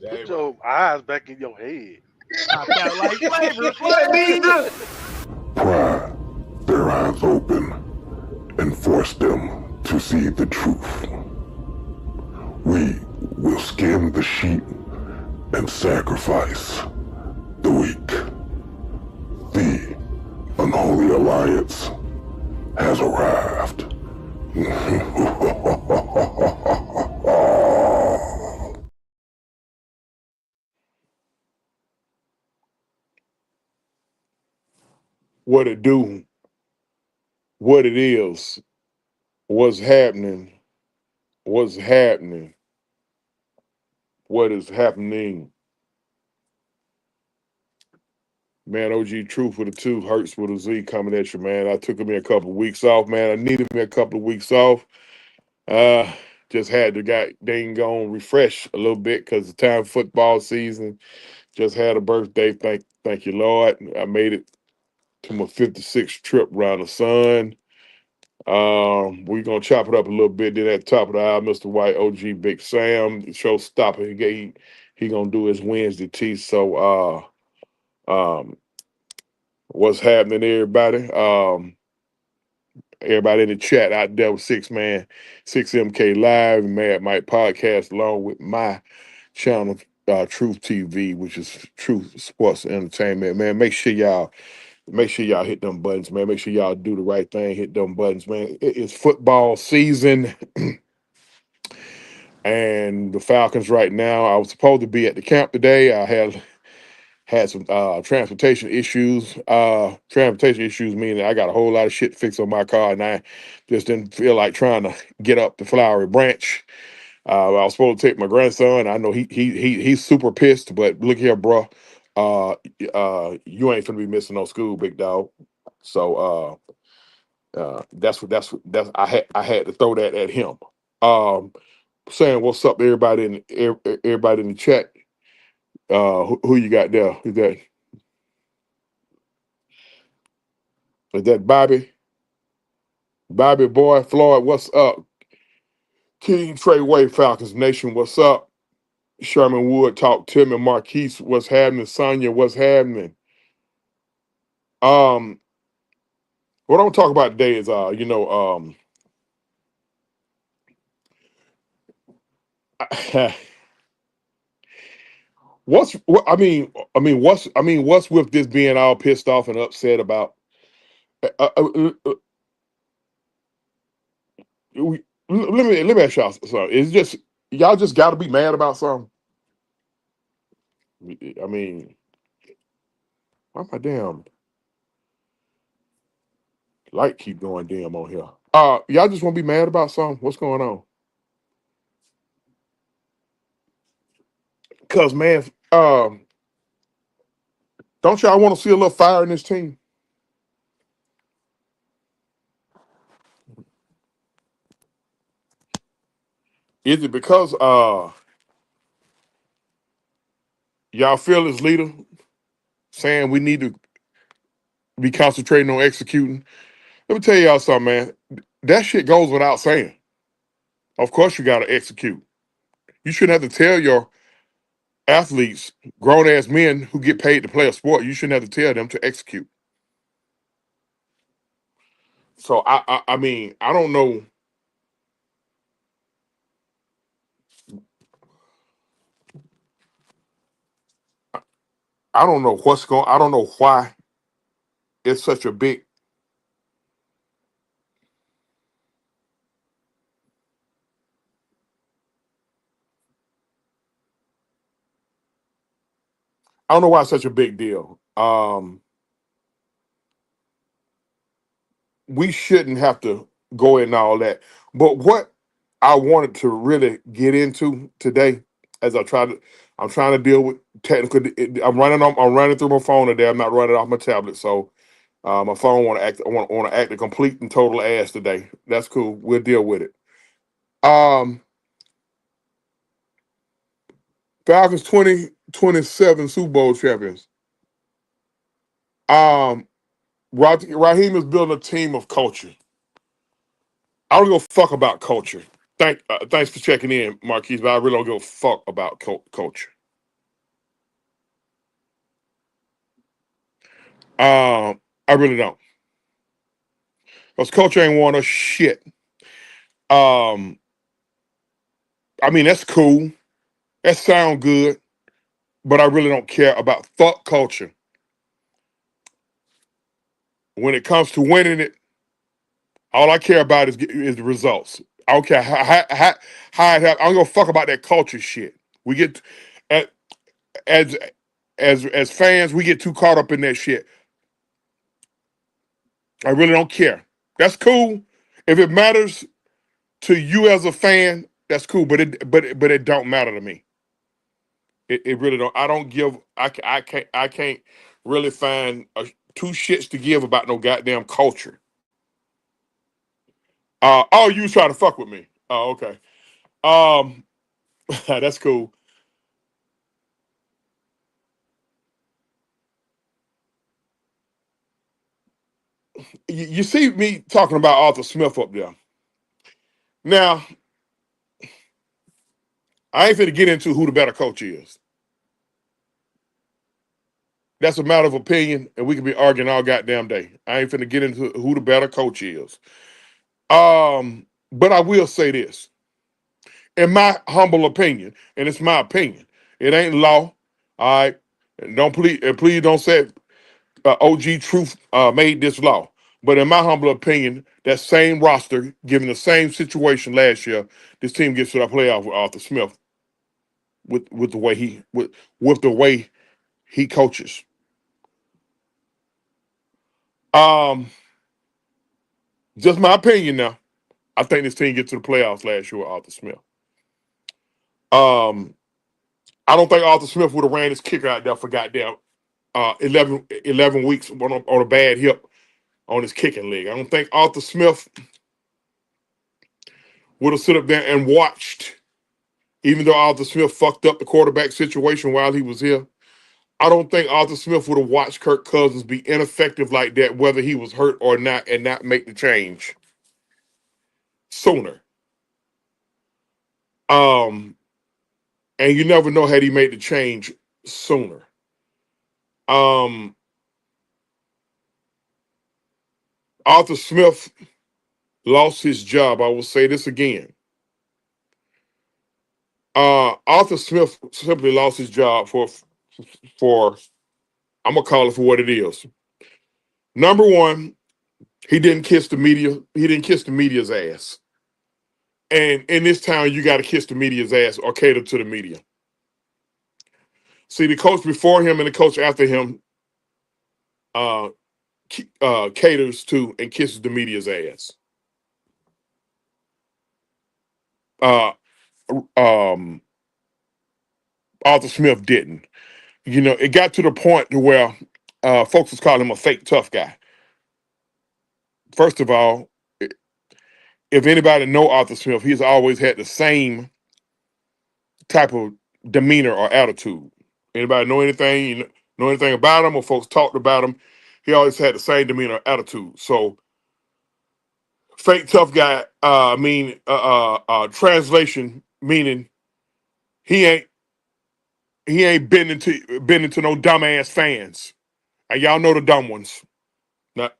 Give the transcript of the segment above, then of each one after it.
Put That your right. eyes back in your head. Popped out like flavor, Let flavor. me do. Pry their eyes open and force them to see the truth. We will skin the sheep and sacrifice the weak. The unholy alliance has arrived. What it do, what it is, what's happening, what's happening, what is happening. Man, OG Truth with a two, Hurts with a Z coming at you, man. I took me a couple of weeks off, man. I needed me a couple of weeks off. Uh, just had to got dang on refresh a little bit because the time football season. Just had a birthday. Thank you, Lord. I made it to my 56th trip around the sun. We're gonna chop it up a little bit. Then at the top of the hour, Mr. White, OG Big Sam, the showstopper. He gonna do his Wednesday tea. So what's happening, everybody? Everybody in the chat out there with Six MK Live, Mad Mike Podcast, along with my channel, Truth TV, which is Truth Sports Entertainment. Man, make sure y'all hit them buttons, man. Make sure y'all do the right thing, hit them buttons, man. It is football season, and the Falcons right now. I was supposed to be at the camp today. I had some transportation issues meaning I got a whole lot of shit fixed on my car, and I just didn't feel like trying to get up the flowery branch. I was supposed to take my grandson. I know he's super pissed, but look here, bro. You ain't finna be missing no school, big dog. So that's I had to throw that at him. Um, saying what's up, to everybody in the chat. Who you got there? Is that Bobby? Bobby Boy Floyd, what's up? King Trey Way, Falcons Nation, what's up? Sherman Wood, talk to me. Marquise, what's happening? Sonya, what's happening? Um, what I'm talking about today is what's with this being all pissed off and upset about? Uh, uh, uh, uh, let me ask y'all something. It's just y'all just got to be mad about something. I mean, why my damn light keep going dim on here? Y'all just want to be mad about something? What's going on? Cause man, don't y'all want to see a little fire in this team? Is it because y'all feel as leader saying we need to be concentrating on executing? Let me tell y'all something, man. That shit goes without saying. Of course, you got to execute. You shouldn't have to tell your athletes, grown ass men who get paid to play a sport, you shouldn't have to tell them to execute. So I mean, I don't know. I don't know what's going. I don't know why it's such a big. I don't know why it's such a big deal. We shouldn't have to go in all that. But what I wanted to really get into today, as I'm trying to deal with technical. I'm running through my phone today. I'm not running off my tablet, so my phone want to act a complete and total ass today. That's cool. We'll deal with it. Um, Falcons 2027 Super Bowl champions. Um, Raheem is building a team of culture. I don't give a fuck about culture. Thanks for checking in, Marquise, but I really don't give a fuck about culture. I really don't. Because coach ain't want us shit. Um, I mean, that's cool. That sound good, but I really don't care about fuck culture. When it comes to winning it, all I care about is the results. I don't care how it happens. I don't give a fuck about that culture shit. We get as as fans, we get too caught up in that shit. I really don't care. That's cool. If it matters to you as a fan, that's cool. But it don't matter to me. It really don't. I don't give. I can't really find two shits to give about no goddamn culture. Oh, you was trying to fuck with me. Oh, okay. Um, that's cool. You see me talking about Arthur Smith up there. Now, I ain't finna get into who the better coach is. That's a matter of opinion, and we can be arguing all goddamn day. I ain't finna get into who the better coach is. But I will say this, in my humble opinion, and it's my opinion. It ain't law. All right, and please don't say OG Truth made this law. But in my humble opinion, that same roster, given the same situation last year, this team gets to the playoff with Arthur Smith with the way with the way he coaches. Um, just my opinion now. I think this team gets to the playoffs last year with Arthur Smith. Um, I don't think Arthur Smith would have ran his kicker out there for goddamn 11 weeks on a bad hip on his kicking leg. I don't think Arthur Smith would have stood up there and watched, even though Arthur Smith fucked up the quarterback situation while he was here. I don't think Arthur Smith would have watched Kirk Cousins be ineffective like that, whether he was hurt or not, and not make the change sooner. Um, and you never know had he made the change sooner. Um, Arthur Smith lost his job. I will say this again. Arthur Smith simply lost his job for I'm gonna call it for what it is. Number one, he didn't kiss the media. He didn't kiss the media's ass. And in this town, you got to kiss the media's ass or cater to the media. See, the coach before him and the coach after him uh, caters to and kisses the media's ass. Uh, um, Arthur Smith didn't. You know, it got to the point to where folks was calling him a fake tough guy. First of all, if anybody know Arthur Smith, he's always had the same type of demeanor or attitude. Anybody know anything? Know anything about him, or folks talked about him? He always had the same demeanor or attitude. So, fake tough guy. Translation meaning he ain't been into no dumbass fans, and y'all know the dumb ones. Not,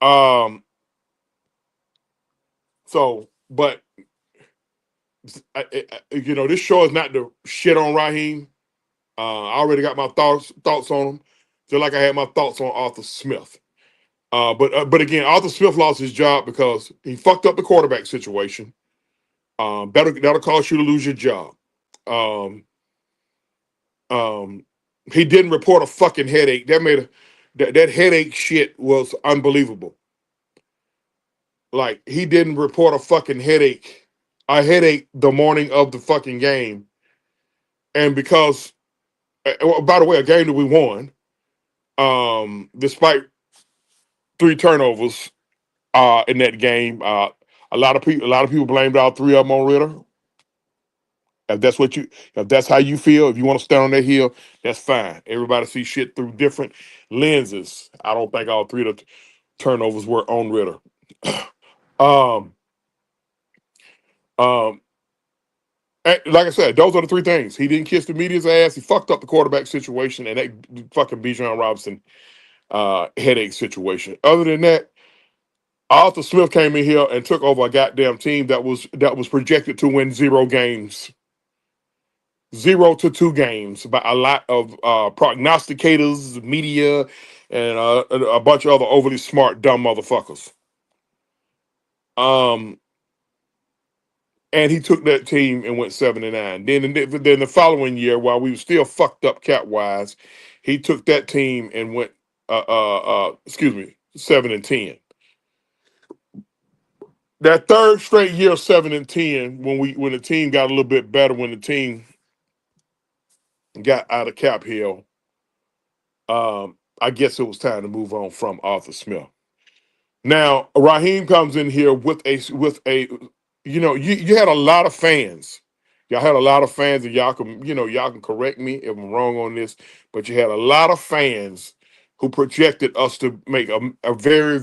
um. So, but this show is not the shit on Raheem. I already got my thoughts on him, just like I had my thoughts on Arthur Smith. But again, Arthur Smith lost his job because he fucked up the quarterback situation. That'll cause you to lose your job. Um, he didn't report a fucking headache. That headache shit was unbelievable. Like he didn't report a headache the morning of the fucking game, and because by the way, a game that we won, despite three turnovers in that game. A lot of people blamed all three of them on Ritter. If that's how you feel, if you want to stand on that hill, that's fine. Everybody sees shit through different lenses. I don't think all three of the turnovers were on Ritter. um, um, like I said, those are the three things. He didn't kiss the media's ass. He fucked up the quarterback situation and that fucking Bijan Robinson headache situation. Other than that, Arthur Smith came in here and took over a goddamn team that was projected to win 0 games, 0 to 2 games by a lot of prognosticators, media, and a bunch of other overly smart dumb motherfuckers. Um, and he took that team and went 7-9. Then the following year, while we were still fucked up cap wise, he took that team and went excuse me 7-10. That third straight year 7-10, when the team got a little bit better, when the team got out of cap hell, I guess it was time to move on from Arthur Smith. Now Raheem comes in here with a you had a lot of fans. Y'all had a lot of fans, and y'all can correct me if I'm wrong on this, but you had a lot of fans who projected us to make a very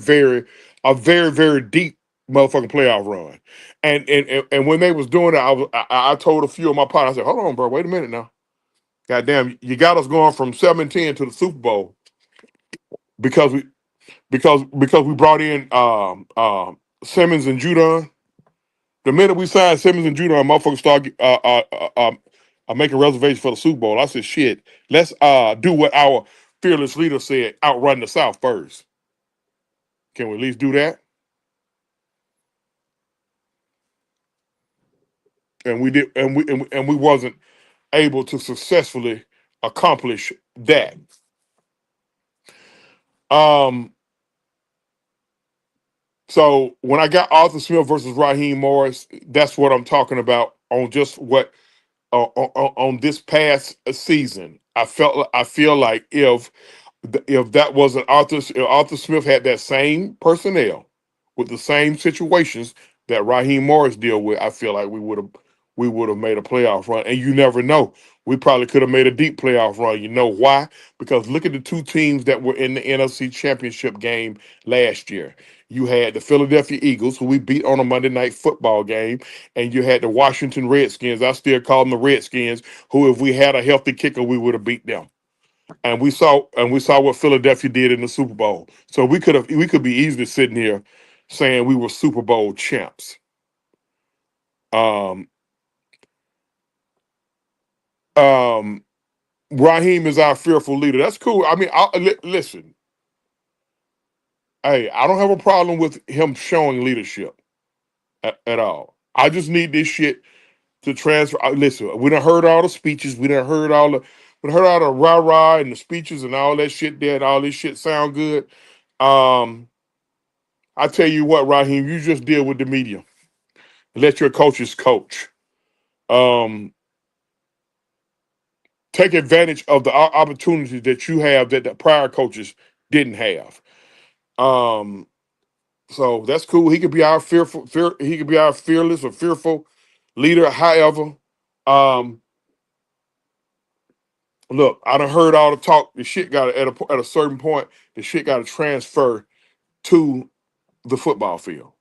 deep motherfucking playoff run. And when they was doing it, I told a few of my partners, I said, hold on, bro, wait a minute now. Goddamn, you got us going from 7-10 to the Super Bowl because we brought in Simmons and Judon. The minute we signed Simmons and Judon, motherfuckers start making reservations for the Super Bowl. I said, shit, let's do what our fearless leader said: outrun the South first. Can we at least do that? And we did, and we wasn't able to successfully accomplish that. Um, so when I got Arthur Smith versus Raheem Morris, that's what I'm talking about on just what on this past season. I feel like if that wasn't Arthur Smith had that same personnel with the same situations that Raheem Morris deal with, I feel like we would have made a playoff run. And you never know. We probably could have made a deep playoff run. You know why? Because look at the two teams that were in the NFC Championship game last year. You had the Philadelphia Eagles, who we beat on a Monday Night Football game, and you had the Washington Redskins. I still call them the Redskins, who, if we had a healthy kicker, we would have beat them. And we saw what Philadelphia did in the Super Bowl. So we could be easily sitting here saying we were Super Bowl champs. Um, um, Raheem is our fearful leader. That's cool. I mean, listen. Hey, I don't have a problem with him showing leadership at all. I just need this shit to transfer. Listen, we done heard all the speeches. We done heard all the rah rah and the speeches and all that shit there. And all this shit sound good. Um, I tell you what, Raheem, you just deal with the media. Let your coaches coach. Um, take advantage of the opportunities that you have that the prior coaches didn't have. Um, so that's cool. He could be our he could be our fearless or fearful leader. However, um, look, I done heard all the talk. The shit got at a certain point. The shit got to transfer to the football field.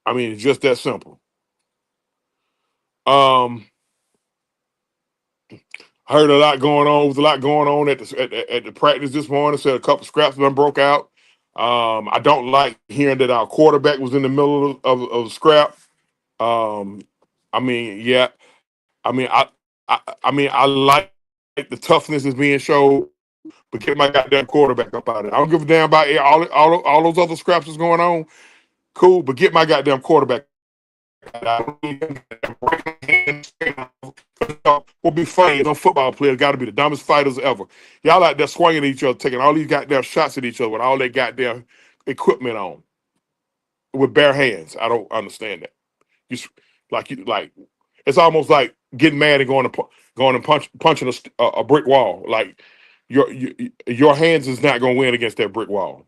I mean, it's just that simple. Um, I heard a lot going on. There was a lot going on at the practice this morning. Said a couple scraps done broke out. I don't like hearing that our quarterback was in the middle of scrap. Um, I mean, yeah. I mean, I like the toughness is being showed, but get my goddamn quarterback up out of it. I don't give a damn about all those other scraps that's going on. Cool, but get my goddamn quarterback. What be funny is those football players got to be the dumbest fighters ever. Y'all out there swinging at each other, taking all these goddamn shots at each other with all that goddamn equipment on with bare hands. I don't understand that. You like it's almost like getting mad and going and punching a brick wall. Like your hands is not going to win against that brick wall.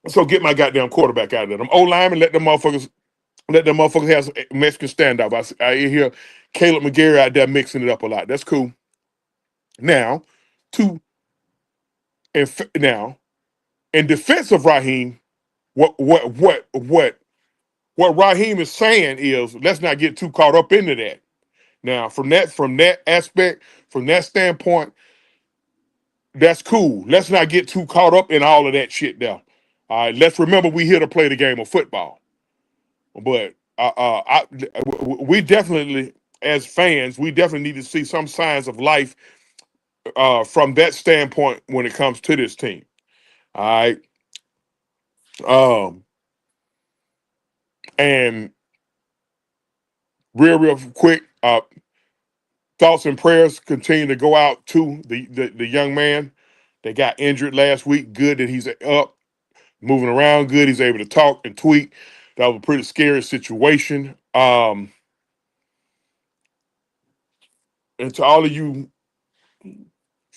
So get my goddamn quarterback out of there. Them old linemen, let them motherfuckers have some Mexican standoff. I hear Caleb McGarry out there mixing it up a lot. That's cool. Now, to now in defense of Raheem, what What Raheem is saying is, let's not get too caught up into that. Now, from that aspect, from that standpoint, that's cool. Let's not get too caught up in all of that shit now. All right, let's remember we here to play the game of football. But we definitely, as fans, we definitely need to see some signs of life from that standpoint when it comes to this team. All right. Um, and real quick, thoughts and prayers continue to go out to the young man that got injured last week. Good that he's up, moving around. Good he's able to talk and tweet. That was a pretty scary situation. And to all of you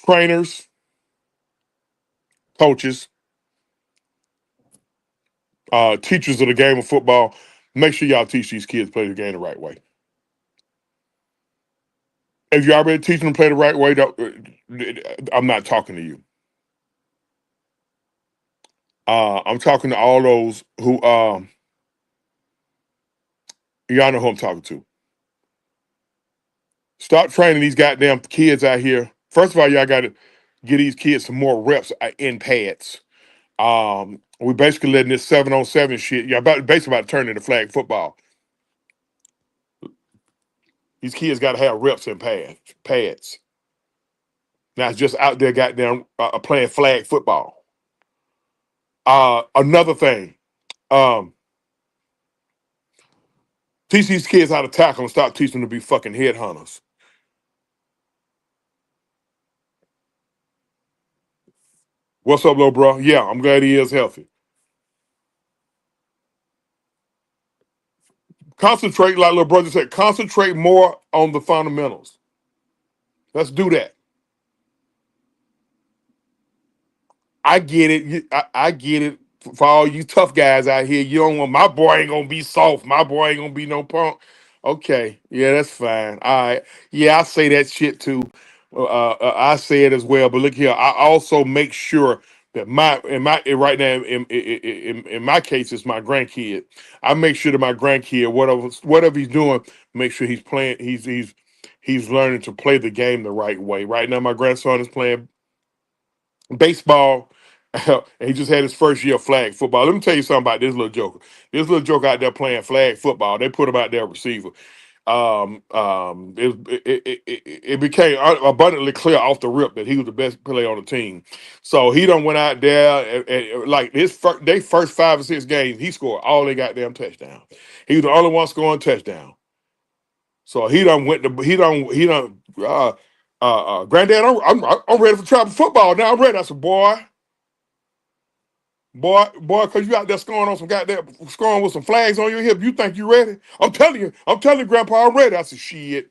trainers, coaches, teachers of the game of football, make sure y'all teach these kids to play the game the right way. If you already teaching them to play the right way, I'm not talking to you. I'm talking to all those who, y'all know who I'm talking to. Stop training these goddamn kids out here. First of all, y'all got to get these kids some more reps in pads. We basically letting this 7-on-7 shit. Y'all basically about to turn into flag football. These kids got to have reps in pads. Now it's just out there goddamn playing flag football. Another thing, um, teach these kids how to tackle and stop teaching them to be fucking headhunters. What's up, little bro? Yeah, I'm glad he is healthy. Concentrate, like little brother said, concentrate more on the fundamentals. Let's do that. I get it. I get it. For all you tough guys out here, you don't want my boy ain't gonna be soft. My boy ain't gonna be no punk. Okay, yeah, that's fine. All right, yeah, I say that shit too. I say it as well. But look here, I also make sure that my right now in my case, it's my grandkid. I make sure that my grandkid, whatever he's doing, make sure he's playing. He's learning to play the game the right way. Right now, my grandson is playing baseball. And he just had his first year of flag football. Let me tell you something about this little joker. This little joker out there playing flag football. They put him out there receiver. It became abundantly clear off the rip that he was the best player on the team. So he done went out there and like they first 5 or 6 games, he scored all they goddamn touchdowns. He was the only one scoring touchdown. So he done went to he done granddad, I'm ready for travel football now. I'm ready. I said, boy, cause you out there scoring on some goddamn scoring with some flags on your hip. You think you ready? I'm telling you, Grandpa, I'm ready. I said, shit.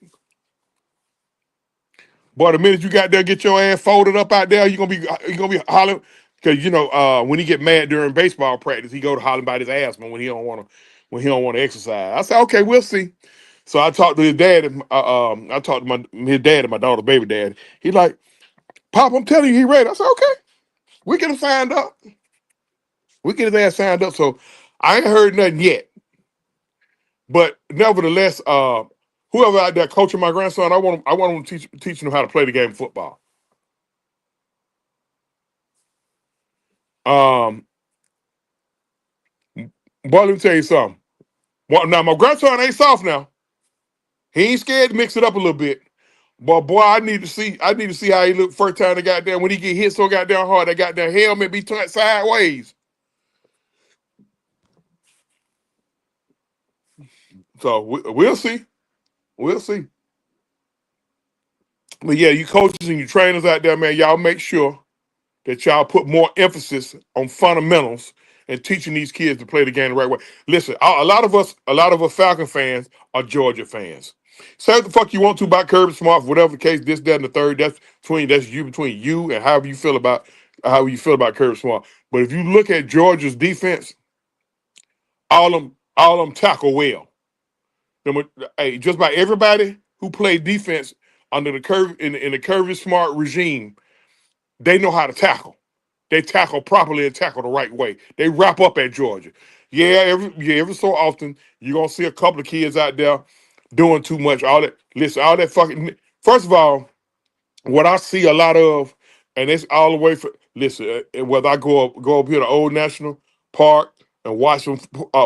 Boy, the minute you got there, get your ass folded up out there, you gonna be hollering. Cause you know, when he get mad during baseball practice, he go to hollering about his asthma when he don't want to exercise. I said, okay, we'll see. So I talked to his dad. I talked to his dad and my daughter's baby dad. He like, Pop, I'm telling you, he ready. I said, okay, we get him signed up. We get his ass signed up. So I ain't heard nothing yet. But nevertheless, whoever out there coaching my grandson, I want him teaching him how to play the game of football. Um, boy, let me tell you something. Well, now my grandson ain't soft now. He ain't scared to mix it up a little bit. But boy, I need to see how he look first time the goddamn when he get hit so goddamn hard, that goddamn helmet be turned sideways. So we'll see. We'll see. But yeah, you coaches and you trainers out there, man, y'all make sure that y'all put more emphasis on fundamentals and teaching these kids to play the game the right way. Listen, a lot of us Falcon fans are Georgia fans. Say what the fuck you want to about Kirby Smart, whatever the case, this, that, and the third. That's between you and however you feel about Kirby Smart. But if you look at Georgia's defense, all them tackle well. Hey, just about everybody who played defense under the curve in the Kirby Smart regime, they know how to tackle. They tackle properly and tackle the right way. They wrap up at Georgia. every so often you're gonna see a couple of kids out there doing too much. All that listen, all that fucking. First of all, what I see a lot of, and it's all the way for listen. Whether I go up here to Old National Park and watch some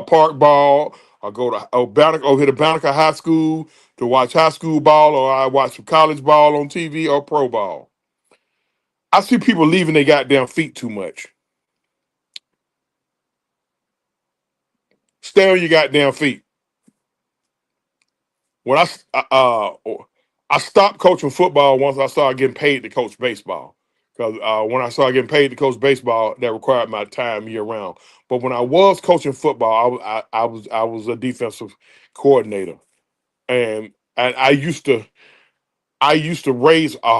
park ball, or go to over here to Banneker High School to watch high school ball, or I watch some college ball on TV or pro ball. I see people leaving their goddamn feet too much. Stay on your goddamn feet. When I stopped coaching football once I started getting paid to coach baseball. Because when I started getting paid to coach baseball, that required my time year round. But when I was coaching football, I was a defensive coordinator, and I used to raise a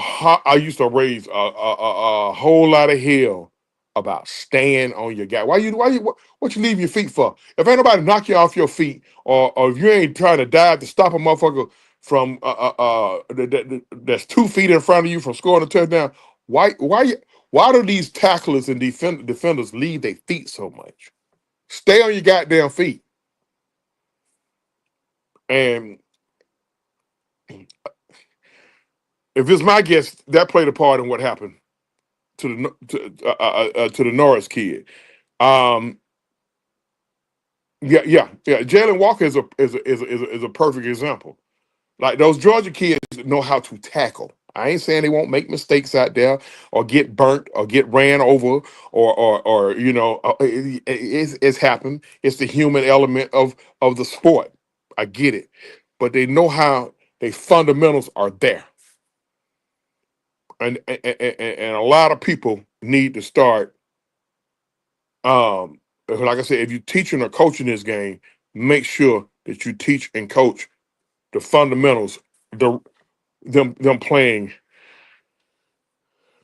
whole lot of hell about staying on your guy. What you leave your feet for? If ain't nobody knock you off your feet, or if you ain't trying to dive to stop a motherfucker from that's 2 feet in front of you from scoring a touchdown, why do these tacklers and defenders leave their feet so much? Stay on your goddamn feet. And if it's my guess, that played a part in what happened to the Norris kid. Um, yeah. Jalen Walker is a perfect example. Like those Georgia kids know how to tackle. I ain't saying they won't make mistakes out there or get burnt or get ran over or it's happened. It's the human element of the sport. I get it, but they know how they fundamentals are there, and a lot of people need to start. Like I said, if you're teaching or coaching this game, make sure that you teach and coach the fundamentals, the them playing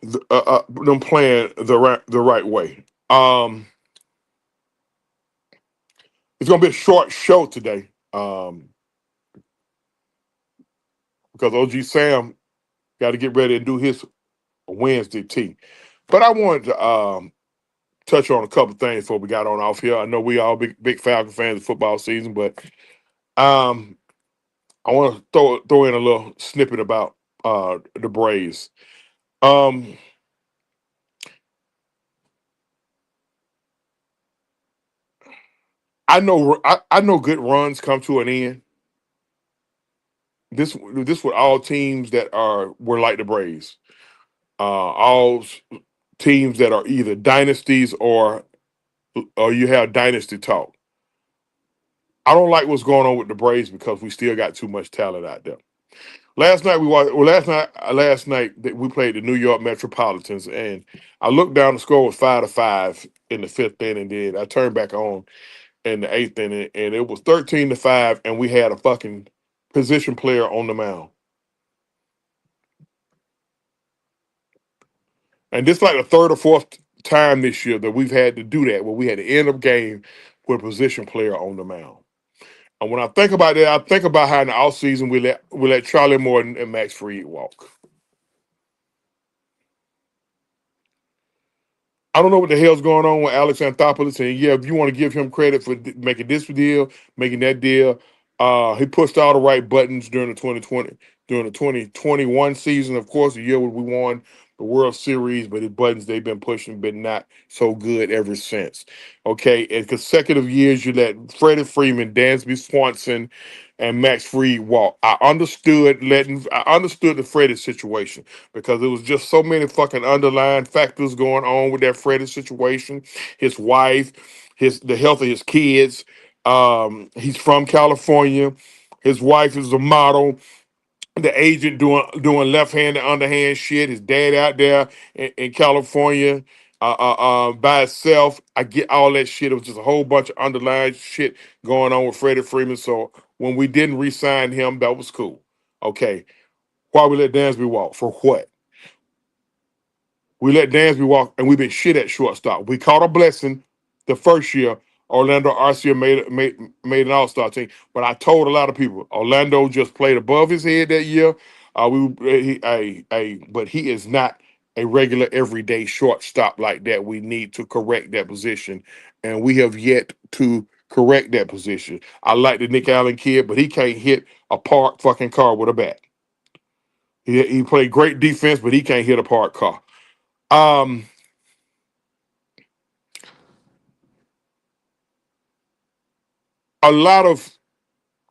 them playing the right way. It's gonna be a short show today, because OG Sam got to get ready and do his Wednesday tea. But I wanted to touch on a couple things before we got on off here. I know we all big Falcon fans of football season, but um, I want to throw in a little snippet about the Braves. Um, I know good runs come to an end. This with all teams that were like the Braves. All teams that are either dynasties or you have dynasty talk. I don't like what's going on with the Braves because we still got too much talent out there. Last night we watched. Well, last night that we played the New York Metropolitans, and I looked down. The score was 5-5 in the fifth inning. Then I turned back on in the eighth inning, and it was 13-5, and we had a fucking position player on the mound. And this like the third or fourth time this year that we've had to do that, where we had to end up game with a position player on the mound. And when I think about that, I think about how in the offseason we let Charlie Morton and Max Fried walk. I don't know what the hell's going on with Alex Anthopoulos. And yeah, if you want to give him credit for making this deal, making that deal, he pushed all the right buttons during the 2021 season. Of course, the year when we won the World Series, but his buttons they've been pushing been not so good ever since. Okay, in consecutive years, you let Freddie Freeman, Dansby Swanson, and Max Fried walk. I understood the Freddie situation because there was just so many fucking underlying factors going on with that Freddie situation. His wife, the health of his kids. He's from California. His wife is a model. The agent doing left hand and underhand shit. His dad out there in California by itself. I get all that shit. It was just a whole bunch of underlying shit going on with Freddie Freeman. So when we didn't re-sign him, that was cool. Okay, why we let Dansby walk? For what? We let Dansby walk, and we've been shit at shortstop. We caught a blessing the first year. Orlando Arcia made an All Star team, but I told a lot of people Orlando just played above his head that year. But he is not a regular everyday shortstop like that. We need to correct that position, and we have yet to correct that position. I like the Nick Allen kid, but he can't hit a parked fucking car with a bat. He played great defense, but he can't hit a parked car. Um, a lot of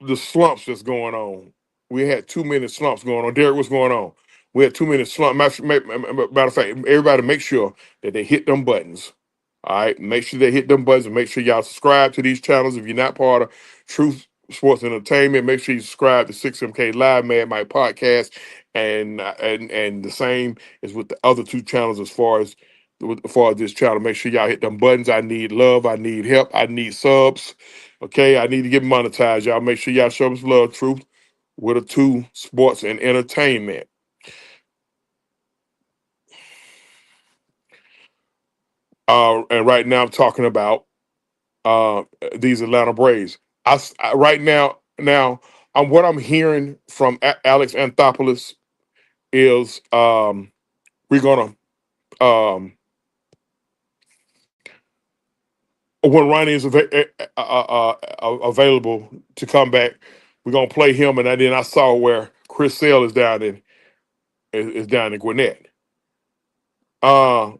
the slumps that's going on. We had too many slumps going on. Derek, what's going on? We had too many slumps. Matter of fact, everybody make sure that they hit them buttons. All right, make sure they hit them buttons and make sure y'all subscribe to these channels. If you're not part of Truth Sports Entertainment, make sure you subscribe to 6MK Live Mad Mike Podcast, and the same is with the other two channels as far as this channel. Make sure y'all hit them buttons. I need love. I need help. I need subs. Okay, I need to get monetized. Y'all make sure y'all show us love, Truth, with a two sports and entertainment. And right now I'm talking about these Atlanta Braves. Right now, what I'm hearing from Alex Anthopoulos is we're gonna when Ronnie is available to come back, we're gonna play him. And then I saw where Chris Sale is down in Gwinnett, uh,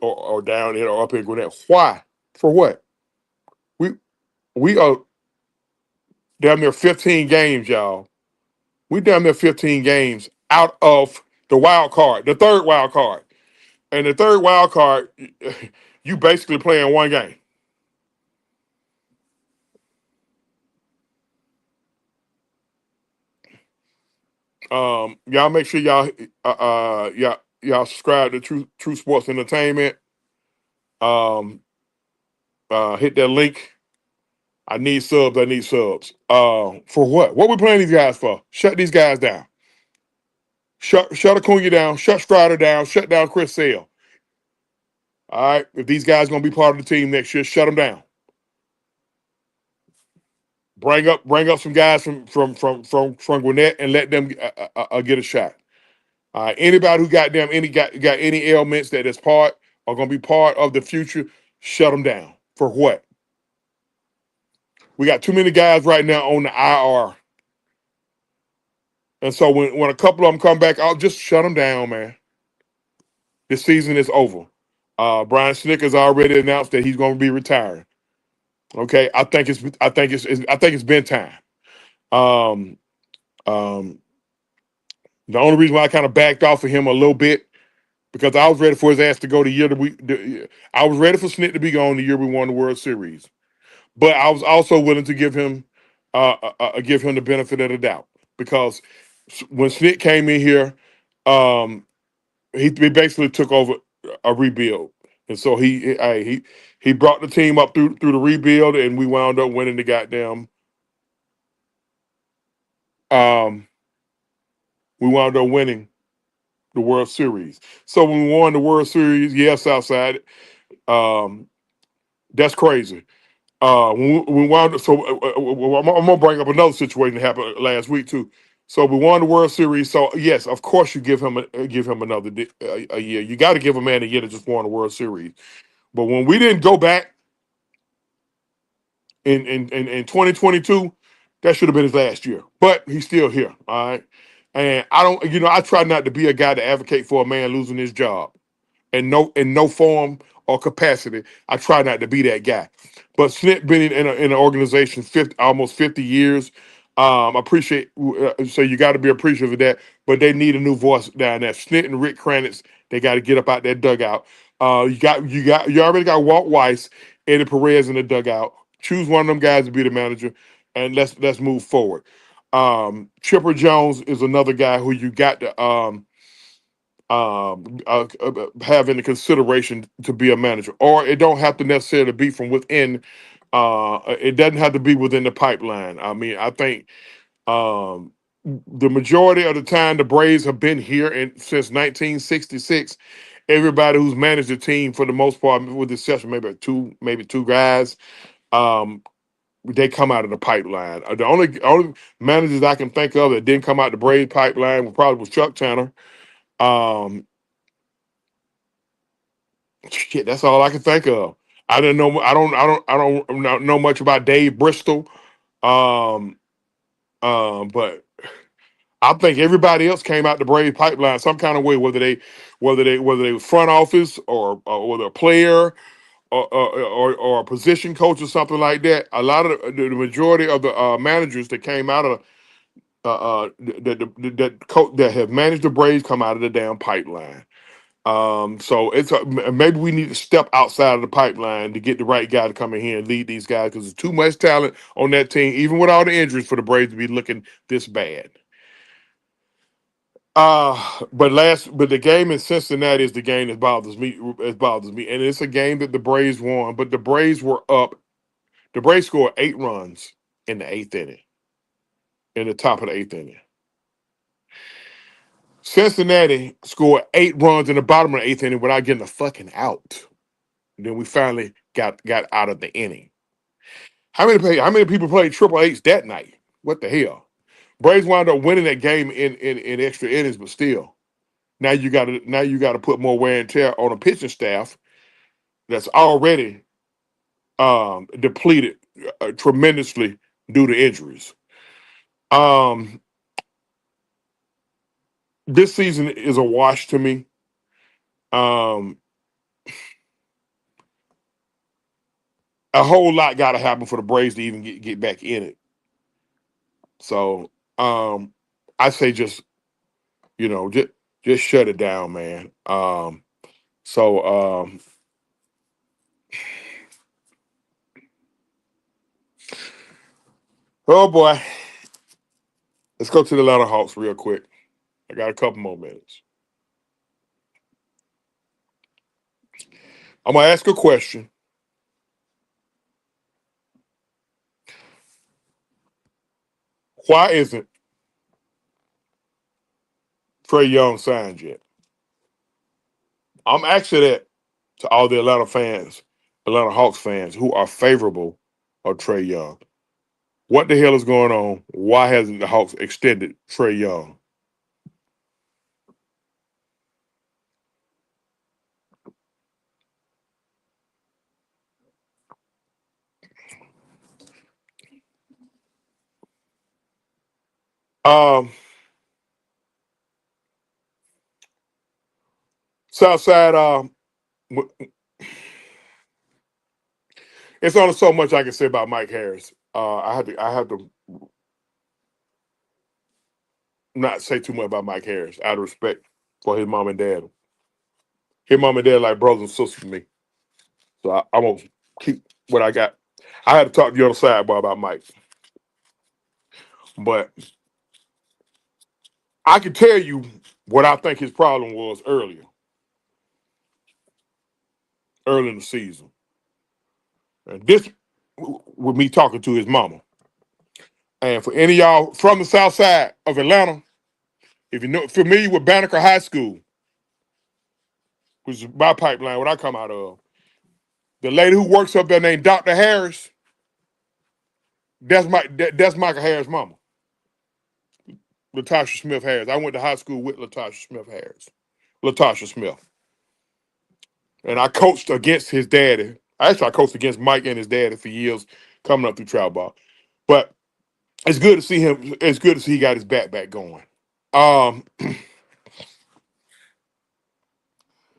or down in or up in Gwinnett. Why? For what? We we are down there 15 games, y'all. We down there 15 games out of the wild card, the third wild card. And the third wild card, you basically playing one game. Y'all make sure y'all subscribe to True Sports Entertainment. Um, hit that link. I need subs. I need subs. For what? What we playing these guys for? Shut these guys down. Shut Acuna down. Shut Strider down. Shut down Chris Sale. All right. If these guys gonna be part of the team next year, shut them down. Bring up some guys from Gwinnett and let them get a shot. Anybody who got any ailments that is part are gonna be part of the future, shut them down. For what? We got too many guys right now on the IR, and so when a couple of them come back, I'll just shut them down, man. This season is over. Brian Snicker's already announced that he's going to be retiring. Okay, I think it's been time. Um, um, the only reason why I kind of backed off of him a little bit because I was ready for his ass to go the year that I was ready for Snick to be gone the year we won the World Series, but I was also willing to give him the benefit of the doubt because when Snick came in here, um, he basically took over a rebuild, and so he brought the team up through the rebuild, and we wound up winning the goddamn um we wound up winning the World Series. So when we won the World Series, yes, outside, um, that's crazy. We wound up, so I'm gonna bring up another situation that happened last week too. So we won the World Series. So yes, of course you give him another a year. You got to give a man a year that just won the World Series. But when we didn't go back in 2022, that should have been his last year. But he's still here. All right. And I try not to be a guy to advocate for a man losing his job in no form or capacity. I try not to be that guy. But Snit been in an organization almost 50 years. So you got to be appreciative of that. But they need a new voice down there. Snit and Rick Kranitz, they got to get up out that dugout. You already got Walt Weiss, Eddie Perez in the dugout. Choose one of them guys to be the manager, and let's move forward. Chipper Jones is another guy who you got to have in the consideration to be a manager, or it don't have to necessarily be from within. It doesn't have to be within the pipeline. I mean, I think the majority of the time the Braves have been here since 1966. Everybody who's managed the team, for the most part, with the exception maybe two guys, um, they come out of the pipeline. The only managers I can think of that didn't come out the Braves pipeline was Chuck Tanner. Um, Shit, that's all I can think of. I didn't know. I don't know much about Dave Bristol. Um, but I think everybody else came out the Braves pipeline some kind of way, whether they was front office or whether a player or a position coach or something like that. A lot of the majority of the managers that came out of that have managed the Braves come out of the damn pipeline. So maybe we need to step outside of the pipeline to get the right guy to come in here and lead these guys because there's too much talent on that team, even with all the injuries for the Braves to be looking this bad. But the game in Cincinnati is the game that bothers me. It bothers me, and it's a game that the Braves won. But the Braves were up. The Braves scored 8 runs in the eighth inning, in the top of the eighth inning. Cincinnati scored 8 runs in the bottom of the eighth inning without getting a fucking out. And then we finally got out of the inning. How many people played triple H that night? What the hell? Braves wound up winning that game in extra innings, but still, now you gotta put more wear and tear on a pitching staff that's already depleted tremendously due to injuries. Um, this season is a wash to me. Um, a whole lot got to happen for the Braves to even get back in it. So I say just shut it down, man. So oh boy, let's go to the Atlanta Hawks real quick. I got a couple more minutes. I'm gonna ask a question. Why isn't Trey Young signed yet? I'm asking that to all the Atlanta fans, Atlanta Hawks fans who are favorable of Trey Young. What the hell is going on? Why hasn't the Hawks extended Trey Young? Um, Southside, it's only so much I can say about Mike Harris. I have to not say too much about Mike Harris out of respect for his mom and dad. His mom and dad like brothers and sisters to me. So I'm gonna keep what I got. I had to talk to you on the sidebar about Mike, but I can tell you what I think his problem was early in the season. And this with me talking to his mama. And for any of y'all from the south side of Atlanta, if you're familiar with Banneker High School, which is my pipeline, what I come out of, the lady who works up there named Dr. Harris, that's Michael Harris' mama, Latasha Smith Harris. I went to high school with Latasha Smith Harris. Latasha Smith. And I coached against his daddy. Actually, I coached against Mike and his daddy for years coming up through travel ball. But it's good to see him. It's good to see he got his back going. Um,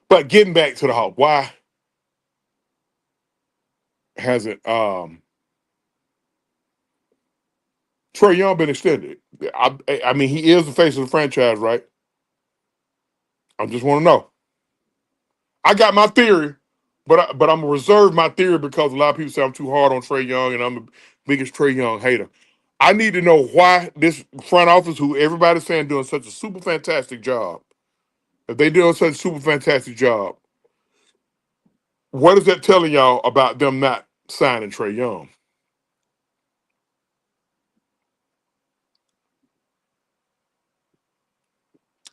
but getting back to the Hawk, why hasn't Trey Young been extended? I mean, he is the face of the franchise, right? I just want to know. I got my theory, but I'm gonna reserve my theory because a lot of people say I'm too hard on Trey Young, and I'm the biggest Trey Young hater. I need to know why this front office, who everybody's saying doing such a super fantastic job, if they doing such a super fantastic job, what is that telling y'all about them not signing Trey Young?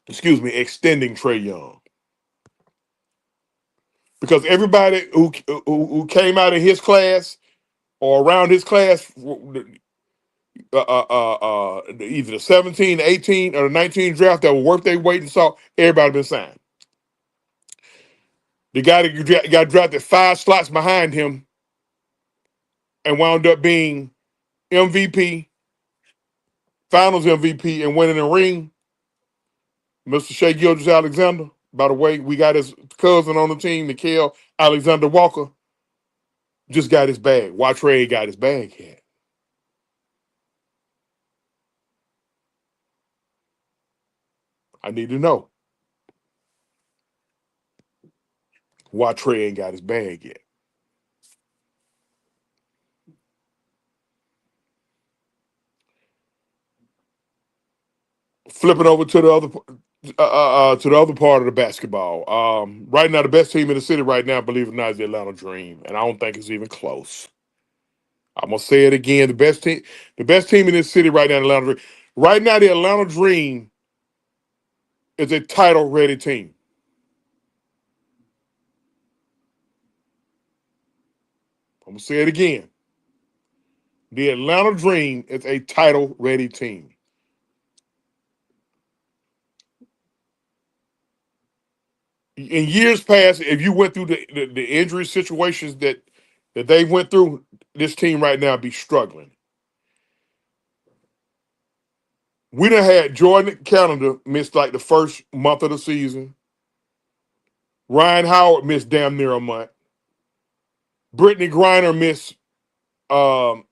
Excuse me, extending Trey Young. Because everybody who came out of his class or around his class, either the 17, 18, or the 19 draft that were worth their weight in salt, everybody been signed. The guy that got drafted 5 slots behind him and wound up being MVP, Finals MVP, and winning a ring, Mr. Shea Gilgeous-Alexander. By the way, we got his cousin on the team, Nikhil Alexander Walker, just got his bag. Watch Ray got his bag yet. I need to know why Trey ain't got his bag yet. Flipping over to the other part of the basketball. Right now, the best team in the city right now, believe it or not, is the Atlanta Dream, and I don't think it's even close. I'm gonna say it again: the best team in this city right now, the Atlanta Dream. Right now, the Atlanta Dream is a title-ready team. I'm gonna say it again: the Atlanta Dream is a title-ready team. In years past, if you went through the injury situations that they went through, this team right now be struggling. We done had Jordan Canada miss like the first month of the season. Ryan Howard missed damn near a month. Brittany Griner missed um,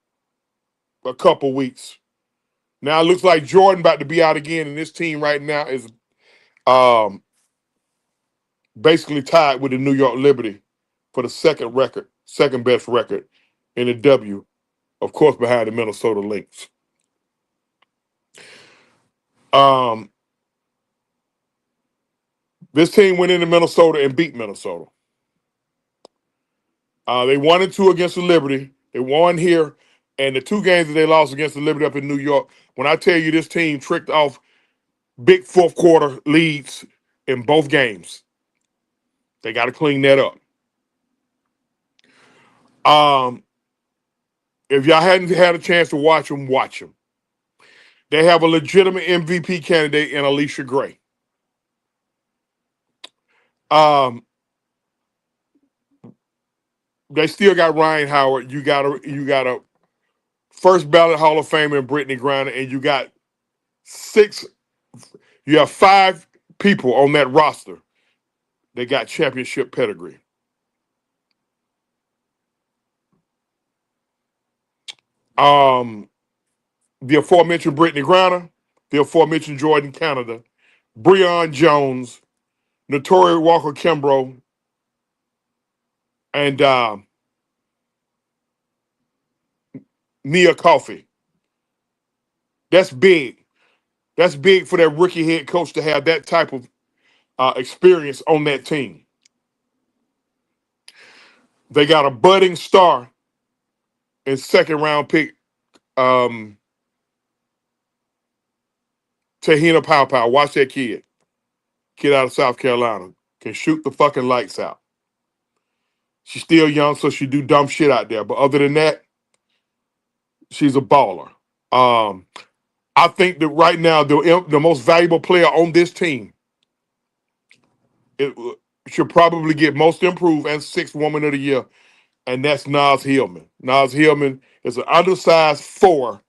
a couple weeks. Now it looks like Jordan about to be out again, and this team right now is um, basically tied with the New York Liberty for the second best record in the W, of course, behind the Minnesota Lynx. Um, this team went into Minnesota and beat Minnesota. They won and 2 against the Liberty. They won here, and the 2 games that they lost against the Liberty up in New York. When I tell you this team tricked off big fourth quarter leads in both games, they got to clean that up. Um, if y'all hadn't had a chance to watch them, watch them. They have a legitimate MVP candidate in Alicia Gray. Um, they still got Ryan Howard. You got a first ballot Hall of Famer in Brittany Griner, and you got 6. You have 5 people on that roster. They got championship pedigree. Um, the aforementioned Brittany Griner, the aforementioned Jordan Canada, Breon Jones, Notori Walker Kimbrough, and Nia Coffey. That's big. That's big for that rookie head coach to have that type of experience on that team. They got a budding star and second round pick, um, Tahina Pow. Watch that kid out of South Carolina, can shoot the fucking lights out. She's still young, so she do dumb shit out there. But other than that, she's a baller. Um, I think that right now the most valuable player on this team it should probably get most improved and 6th woman of the year, and that's Naz Hillman. Naz Hillman is an undersized 4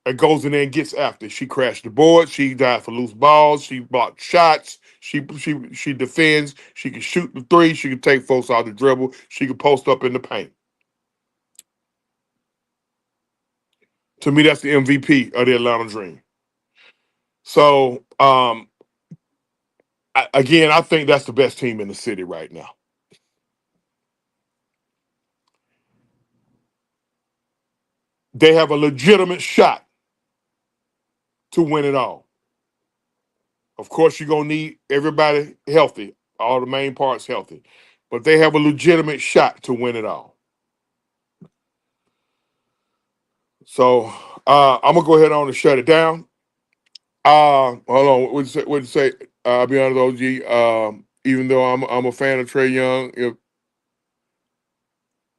that goes in there and gets after. She crashed the board. She died for loose balls. She blocked shots. She defends. She can shoot the 3. She can take folks out the dribble. She can post up in the paint. To me, that's the MVP of the Atlanta Dream. So, again, I think that's the best team in the city right now. They have a legitimate shot to win it all. Of course, you're going to need everybody healthy, all the main parts healthy. But they have a legitimate shot to win it all. So I'm going to go ahead on and shut it down. Hold on. What'd you say? I'll be honest, OG. Even though I'm a fan of Trae Young,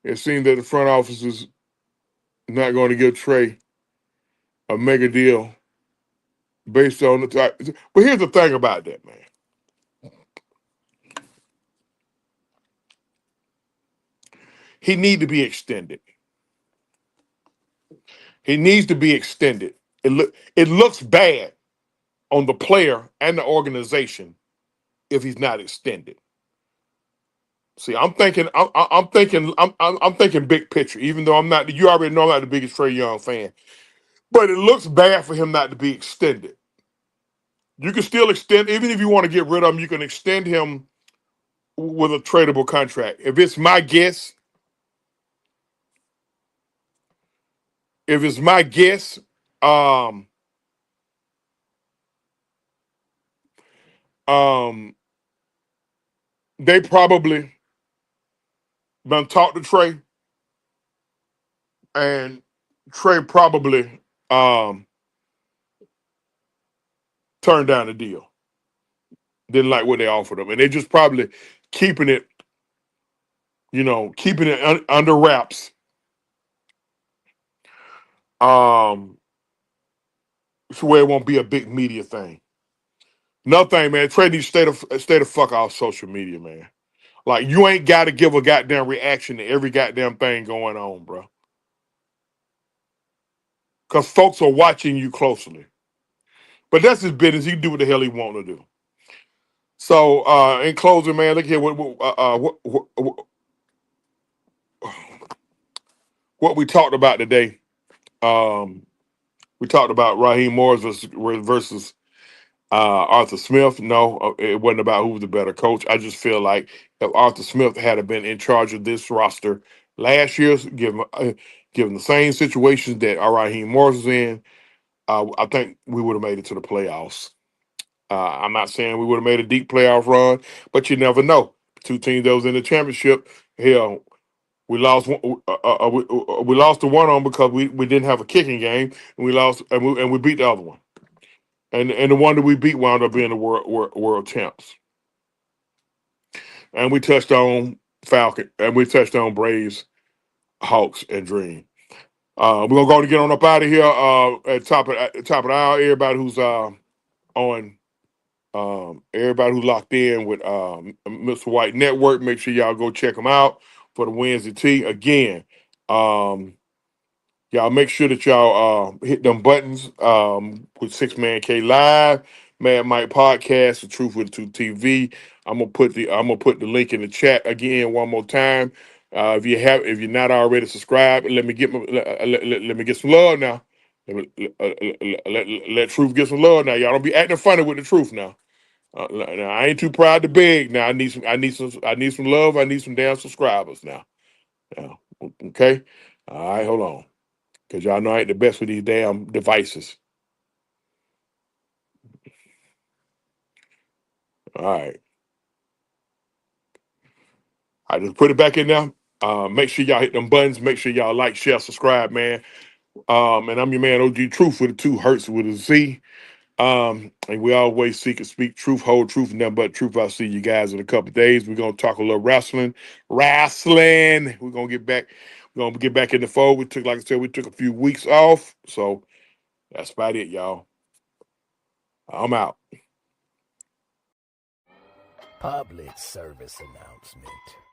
it seems that the front office is not going to give Trae a mega deal based on the type. But here's the thing about that, man. he need to be extended. He needs to be extended. It looks bad on the player and the organization if he's not extended. See, I'm thinking big picture. Even though I'm not, you already know I'm not the biggest Trae Young fan, but it looks bad for him not to be extended. You can still extend, even if you want to get rid of him, you can extend him with a tradable contract. If it's my guess, um, um, they probably done talk to Trey, and Trey probably um, turned down the deal. Didn't like what they offered him, and they just probably keeping it, keeping it under wraps. So where it won't be a big media thing. Another thing, man, Trey needs to stay the fuck off social media, man. Like you ain't got to give a goddamn reaction to every goddamn thing going on, bro. Because folks are watching you closely. But that's his business. He can do what the hell he want to do. So, in closing, man, look here. What we talked about today. We talked about Raheem Morris versus Arthur Smith. No, it wasn't about who was the better coach. I just feel like if Arthur Smith had been in charge of this roster last year, given the same situations that Raheem Morris is in, I think we would have made it to the playoffs. I'm not saying we would have made a deep playoff run, but you never know. Two teams that was in the championship, hell, we lost one. We lost the one on because we didn't have a kicking game, and we lost and we beat the other one. And the one that we beat wound up being the world champs. And we touched on Falcon, and we touched on Braves, Hawks, and Dream. We're gonna go and get on up out of here. At the top of the hour, everybody who's on, everybody who locked in with Mr. White Network, make sure y'all go check them out for the Wednesday tea again. Um, Y'all make sure that y'all hit them buttons with Six Man K Live, Mad Mike Podcast, The Truth with the Two TV. I'm gonna put the link in the chat again one more time. If you're not already subscribed, let me get some love now. Let Truth get some love now. Y'all don't be acting funny with the Truth now. Now I ain't too proud to beg. Now I need some love. I need some damn subscribers now. Now, okay. All right, hold on. Because y'all know I ain't the best with these damn devices. All right. I just put it back in there. Make sure y'all hit them buttons. Make sure y'all like, share, subscribe, man. And I'm your man, OG Truth with the two Hertz with a Z. And we always seek and speak truth, hold truth, and nothing but truth. I'll see you guys in a couple of days. We're gonna talk a little wrestling. We're gonna get back. We're gonna get back in the fold. Like I said, we took a few weeks off. So that's about it, y'all. I'm out. Public service announcement.